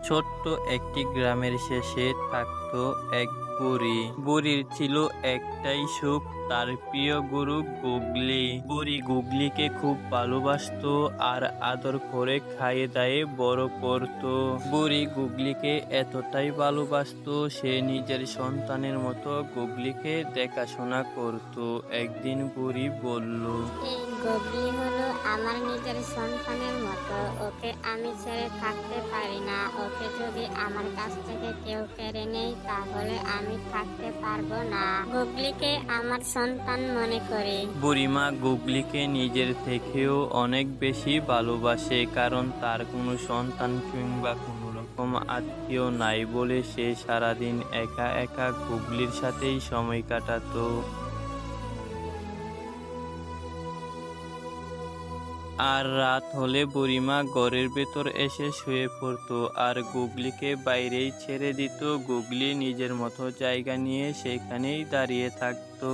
ছোট্ট একটি গ্রামের শেষে থাকতো এক বুড়ি। বুড়ির ছিল একটাই সুখ, তার প্রিয় গরু গুগলি। বুড়ি গুগলিকে খুব ভালোবাসতো আর আদর করে খাইয়ে দাইয়ে বড় করত। বুড়ি গুগলিকে এতটাই ভালোবাসতো সে নিজের সন্তানের মতো গুগলিকে দেখাশোনা করত। একদিন বুড়ি বলল, এই গবলি হলো আমার নিজের সন্তানের মতো, ওকে আমি ছেড়ে থাকতে পারি না। ওকে যদি আমার কাছ থেকে কেউ কেড়ে নেয় তাহলে আমি থাকতে পারবো না। গুগলিকে আমার সন্তান মনে করি। বুড়িমা গুগলিকে নিজের থেকেও অনেক বেশি ভালোবাসে, কারণ তার কোনো সন্তান কিংবা কোনো রকম আত্মীয় নাই বলে সে সারাদিন একা একা গুগলির সাথেই সময় কাটাতো। আর রাত হলে বুড়িমা ঘরের ভেতর এসে শুয়ে পড়তো আর গুগলিকে বাইরেই ছেড়ে দিত। গুগলি নিজের মতো জায়গা নিয়ে সেখানেই দাঁড়িয়ে থাকতো।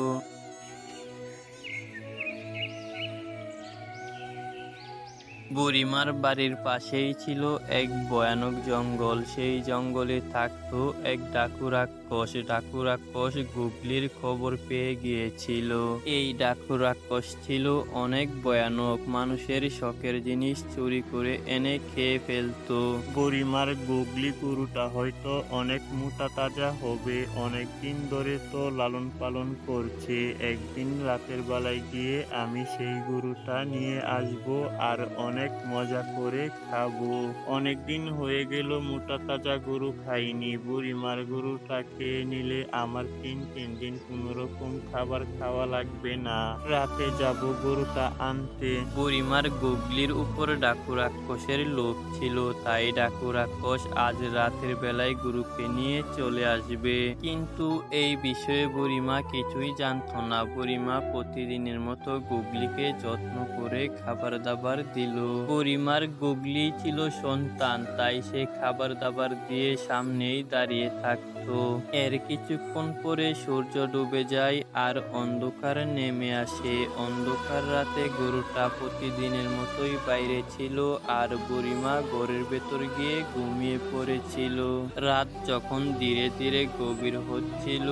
বুড়িমার বাড়ির পাশেই ছিল এক ভয়ানক জঙ্গল। সেই জঙ্গলে থাকতো এক ডাকু রাক্ষস। ডাকু রাক্ষস গুগলির খবর পেয়ে গিয়েছিল। এই ডাকু রাক্ষস ছিল অনেক ভয়ানক, মানুষের শখের জিনিস চুরি করে এনে খেয়ে ফেলতো। বুড়িমার গুগলি গরুটা হয়তো অনেক মোটা তাজা হবে, অনেক দিন ধরে তো লালন পালন করছে। একদিন রাতের বেলায় গিয়ে আমি সেই গরুটা নিয়ে আসবো আর অনেক মজা করে খাবো। অনেকদিন হয়ে গেল মোটা তাজা গরু খাইনি। বুড়িমার গরুটা খেয়ে নিলে আমার তিন দিন কোনো রকম খাবার খাওয়া লাগবে না। রাতে যাব গরুটা আনতে। বুড়িমার গুগলির উপর ডাকু রাক্ষসের লোভ ছিল, তাই ডাকু রাক্ষস আজ রাতের বেলায় গুরুকে নিয়ে চলে আসবে। কিন্তু এই বিষয়ে বুড়িমা কিছুই জানতো না। বুড়িমা প্রতিদিনের মতো গুগলিকে যত্ন করে খাবার দাবার দিল। বুড়িমার গুগলি ছিল সন্তান, তাই সে খাবার দাবার দিয়ে সামনেই দাঁড়িয়ে থাকতো। এর কিছুক্ষণ পরে সূর্য ডুবে যায় আর অন্ধকার নেমে আসে। অন্ধকার রাতে গরুটা প্রতিদিনের মতোই বাইরে ছিল আর বুড়িমা ঘরের ভেতর গিয়ে ঘুমিয়ে পড়েছিল। রাত যখন ধীরে ধীরে গভীর হচ্ছিল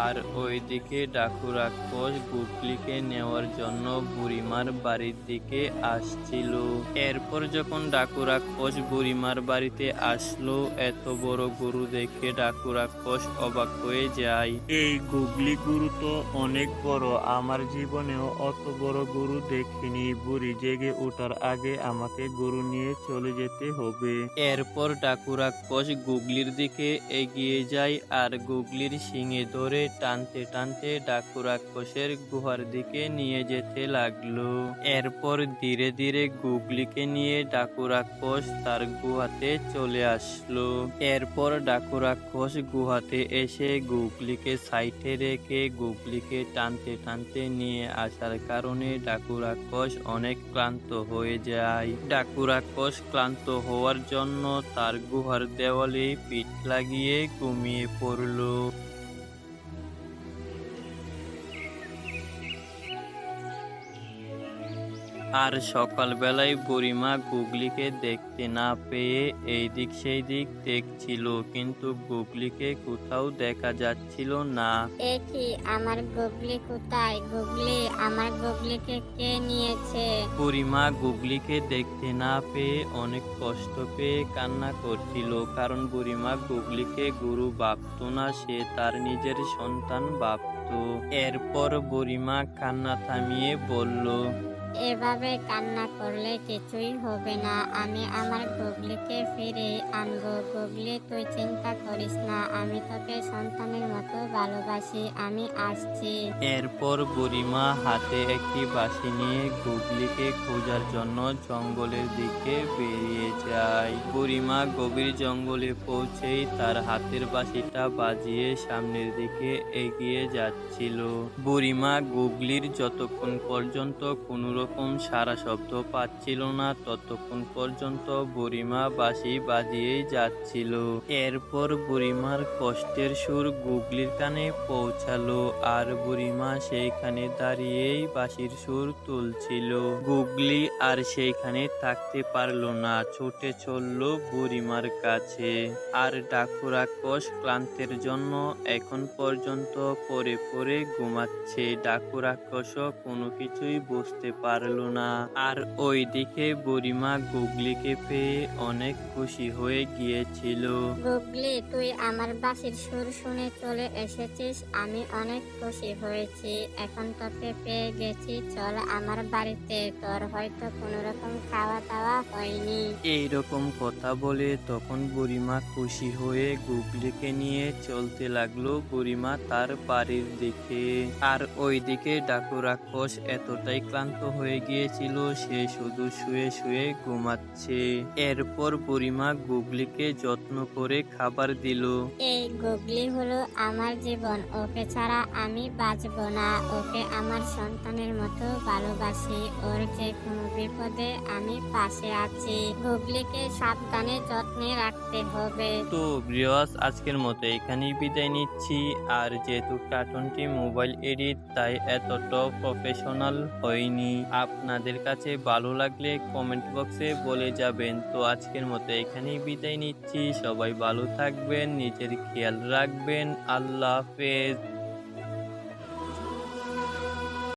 আর ওইদিকে ডাকু রাক্ষস গুগলিকে নেওয়ার জন্য বুড়িমার বাড়ির দিকে আসছিল। এরপর যখন ডাকু রাক্ষস বুড়িমার বাড়িতে আসলো, এত বড় গরু দেখে ডাকু রাক্ষস অবাক হয়ে যায়। এই গুগলি গরু তো অনেক বড়, আমার জীবনেও অত বড় গরু দেখিনি। বুড়ি জেগে ওঠার আগে আমাকে গরু নিয়ে চলে যেতে হবে। এরপর ডাকু রাক্ষস গুগলির দিকে এগিয়ে যায় আর গুগলির শিঙে ধরে টানতে টানতে ডাকু রাক্ষসের গুহার দিকে নিয়ে যেতে লাগলো। এরপর ধীরে ধীরে গুগলিকে নিয়ে ডাকু রাক্ষস তার গুহাতে চলে আসলো। এরপর ডাকু রাক্ষস গুহাতে এসে গুগলিকে সাইডে রেখে গুগলিকে টানতে টানতে নিয়ে আসার কারণে ডাকু রাক্ষস অনেক ক্লান্ত হয়ে যায়। ডাকু রাক্ষস ক্লান্ত হওয়ার জন্য তার গুহার দেওয়ালে পিঠ লাগিয়ে ঘুমিয়ে পড়ল। আর সকালবেলায় বুড়িমা গুগলিকে দেখতে না পেয়ে এইদিক সেই দিক দেখছিল, কিন্তু গুগলিকে কোথাও দেখা যাচ্ছিল না। এ কি, আমার গুগলি কোথায়? গুগলি, আমার গুগলিকে কে নিয়েছে? বুড়িমা গুগলিকে দেখতে না পেয়ে অনেক কষ্ট পেয়ে কান্না করছিল, কারণ বুড়িমা গুগলিকে গরু ভাবতো না, সে তার নিজের সন্তান ভাবতো। এরপর বুড়িমা কান্না থামিয়ে বলল, এভাবে কান্না করলে কিছুই হবে না। আমি আমার গুগলিকে ফিরে আনবো। গুগলি, তুই চিন্তা করিস না, আমি তোকে সন্তানের মতো ভালোবাসি। আমি আসছি। এরপর বুড়িমা হাতে একটি বাঁশি নিয়ে গুগলিকে খোঁজার জন্য জঙ্গলের দিকে বেরিয়ে যায়। বুড়িমা গভীর জঙ্গলে পৌঁছেই তার হাতের বাঁশিটা বাজিয়ে সামনের দিকে এগিয়ে যাচ্ছিল। বুড়িমা গুগলির যতক্ষণ পর্যন্ত কোনো রকম সারা শব্দ পাচ্ছিল না ততক্ষণ পর্যন্ত বুড়িমা বাঁশি বাজিয়েই যাচ্ছিল। এরপর বুড়িমার কষ্টের সুর গুগলির কানে পৌঁছালো আর বুড়িমা সেইখানে দাঁড়িয়েই বাঁশির সুর তুলছিল। গুগলি আর সেইখানে থাকতে পারলো না, ছুটে চলল বুড়িমার কাছে। আর ডাকু রাক্ষস ক্লান্তের জন্য এখন পর্যন্ত পড়ে পড়ে ঘুমাচ্ছে। ডাকু রাক্ষসও কোনো কিছুই বুঝতে পারলো না। আর ওইদিকে বুড়িমা গুগলিকে পেয়ে অনেক খুশি হয়ে গিয়েছিল। গুগলি, তুই আমার বাঁশির সুর শুনে চলে এসেছিস, আমি অনেক খুশি হয়েছি। এখন তোকে পেয়ে গেছি, চল আমার বাড়িতে, তোর হয়তো কোনো রকম খাওয়া দাওয়া হয়নি। এইরকম কথা বলে তখন বুড়িমা খুশি হয়ে গুগলিকে নিয়ে চলতে লাগলো বুড়িমা তার বাড়ির দিকে। আর ওইদিকে ডাকু রাক্ষস এতটাই ক্লান্ত হয়ে গিয়েছিল সে শুধু শুয়ে শুয়ে ঘুমাচ্ছে। এরপর বুড়িমা গুগলিকে যত্ন করে খাবার দিল। এই গুগলি হলো আমার জীবন, ওকে ছাড়া আমি বাঁচবো না। ওকে আমার সন্তানের মতো ভালোবাসি, ওর যে কোনো বিপদে আমি পাশে আছি। গুগলিকে সাবধানে যত্নে রাখতে হবে। তো ভিউয়ার্স, আজকের মতো এখানেই বিদায় নিচ্ছি। আর যেহেতু কার্টুনটি মোবাইল এডিট তাই এতটা প্রফেশনাল হয়নি। আপনাদের কাছে ভালো লাগলে কমেন্ট বক্সে বলে যাবেন। তো আজকের মতো এখানেই বিদায় নিচ্ছি। সবাই ভালো থাকবেন, নিজের খেয়াল রাখবেন। আল্লাহ হাফেজ।